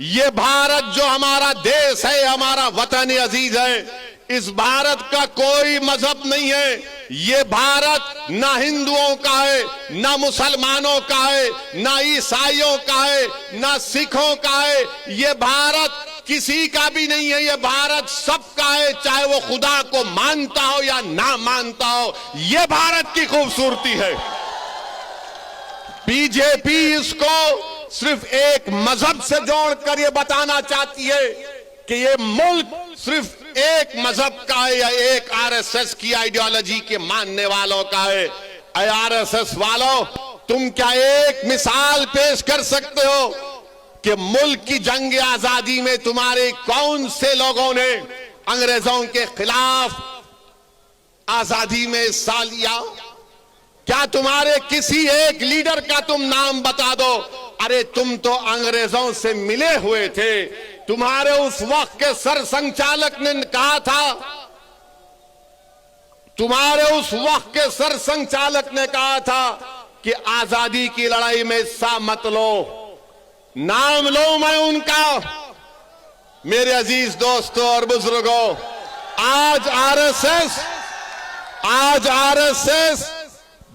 ये भारत जो हमारा देश है, हमारा वतन अजीज है, इस भारत का कोई मजहब नहीं है। ये भारत ना हिंदुओं का है, ना मुसलमानों का है, ना ईसाइयों का है, ना सिखों का है। ये भारत किसी का भी नहीं है। ये भारत सबका है, चाहे वो खुदा को मानता हो या ना मानता हो। ये भारत की खूबसूरती है। बीजेपी इसको सिर्फ एक मजहब से जोड़कर ये बताना चाहती है कि ये मुल्क सिर्फ एक मजहब का है या एक आरएसएस की आइडियोलॉजी के मानने वालों का है। आरएसएस वालों, तुम क्या एक मिसाल पेश कर सकते हो कि मुल्क की जंग आजादी में तुम्हारे कौन से लोगों ने अंग्रेजों के खिलाफ आजादी में हिस्सा लिया? क्या तुम्हारे किसी एक लीडर का तुम नाम बता दो। अरे तुम तो अंग्रेजों से मिले हुए थे। तुम्हारे उस वक्त के सर संचालक ने कहा था, तुम्हारे उस वक्त के सर संचालक ने कहा था कि आजादी की लड़ाई में हिस्सा मत लो। नाम लो मैं उनका। मेरे अजीज दोस्तों और बुजुर्गों, आज आरएसएस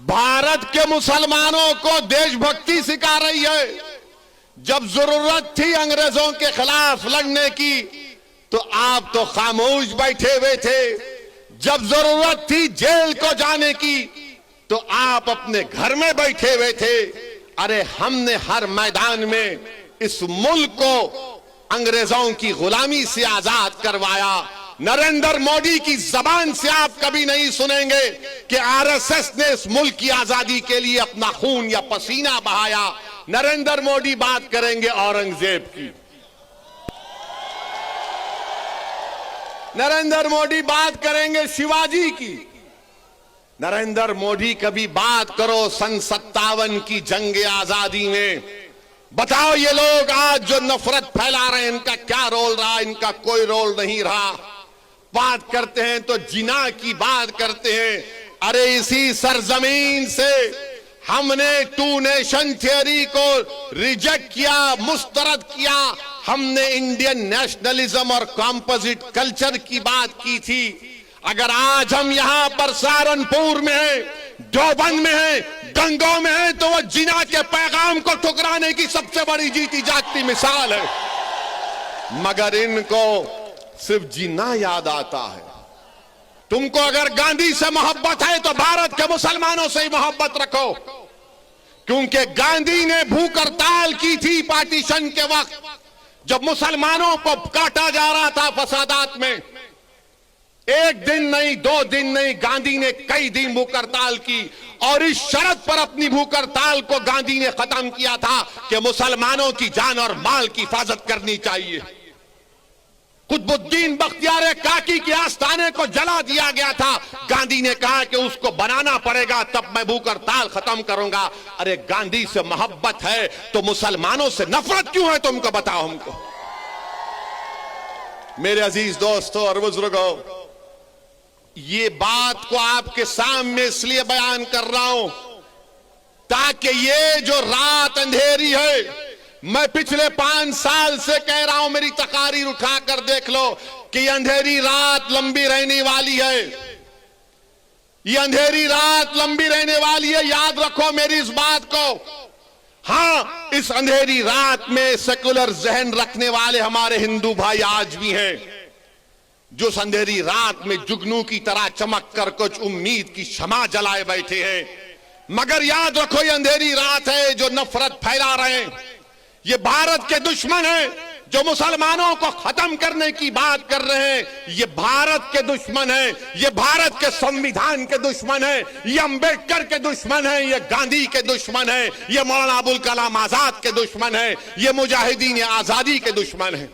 भारत के मुसलमानों को देशभक्ति सिखा रही है। जब जरूरत थी अंग्रेजों के खिलाफ लड़ने की तो आप तो खामोश बैठे हुए थे। जब जरूरत थी जेल को जाने की तो आप अपने घर में बैठे हुए थे। अरे हमने हर मैदान में इस मुल्क को अंग्रेजों की गुलामी से आजाद करवाया। नरेंद्र मोदी की जबान से आप कभी नहीं सुनेंगे कि आरएसएस ने इस मुल्क की आजादी के लिए अपना खून या पसीना बहाया। नरेंद्र मोदी बात करेंगे औरंगजेब की, नरेंद्र मोदी बात करेंगे शिवाजी की। नरेंद्र मोदी कभी बात करो सन 57 की जंग आजादी में। बताओ ये लोग आज जो नफरत फैला रहे हैं, इनका क्या रोल रहा? इनका कोई रोल नहीं रहा। बात करते हैं तो जिना की बात करते हैं। अरे इसी सरजमीन से हमने टू नेशन थियरी को रिजेक्ट किया, मुस्तरद किया। हमने इंडियन नेशनलिज्म और कॉम्पोजिट कल्चर की बात की थी। अगर आज हम यहां पर सहारनपुर में हैं, देवबंद में हैं, गंगों में हैं, तो वो जिना के पैगाम को ठुकराने की सबसे बड़ी जीती जागती मिसाल है। मगर इनको सिर्फ जिना याद आता है। तुमको अगर गांधी से मोहब्बत है तो भारत के मुसलमानों से ही मोहब्बत रखो, क्योंकि गांधी ने भूख हड़ताल की थी पार्टीशन के वक्त, जब मुसलमानों को काटा जा रहा था फसादात में। एक दिन नहीं, 2 दिन नहीं, गांधी ने कई दिन भूख हड़ताल की और इस शर्त पर अपनी भूख हड़ताल को गांधी ने खत्म किया था कि मुसलमानों की जान और माल की हिफाजत करनी चाहिए। कुतुबुद्दीन बख्तियार काकी के आस्थाने को जला दिया गया था। गांधी ने कहा कि उसको बनाना पड़ेगा, तब मैं भूख हड़ताल खत्म करूंगा। अरे गांधी से मोहब्बत है तो मुसलमानों से नफरत क्यों है? तुमको बताओ हमको। मेरे अजीज दोस्तों और बुजुर्गों, ये बात को आपके सामने इसलिए बयान कर रहा हूं ताकि ये जो रात अंधेरी है, मैं पिछले 5 साल से कह रहा हूं, मेरी तकारीर उठाकर देख लो कि ये अंधेरी रात लंबी रहने वाली है। ये अंधेरी रात लंबी रहने वाली है, याद रखो मेरी इस बात को। हां, इस अंधेरी रात में सेकुलर जहन रखने वाले हमारे हिंदू भाई आज भी हैं, जो इस अंधेरी रात में जुगनू की तरह चमक कर कुछ उम्मीद की शमा जलाए बैठे हैं। मगर याद रखो ये अंधेरी रात है जो नफरत फैला रहे हैं। ये भारत के दुश्मन हैं जो मुसलमानों को खत्म करने की बात कर रहे हैं। ये भारत के दुश्मन हैं, ये भारत के संविधान के दुश्मन हैं, ये अंबेडकर के दुश्मन हैं, ये गांधी के दुश्मन हैं, ये मौलाना अबुल कलाम आजाद के दुश्मन हैं, ये मुजाहिदीन आजादी के दुश्मन हैं।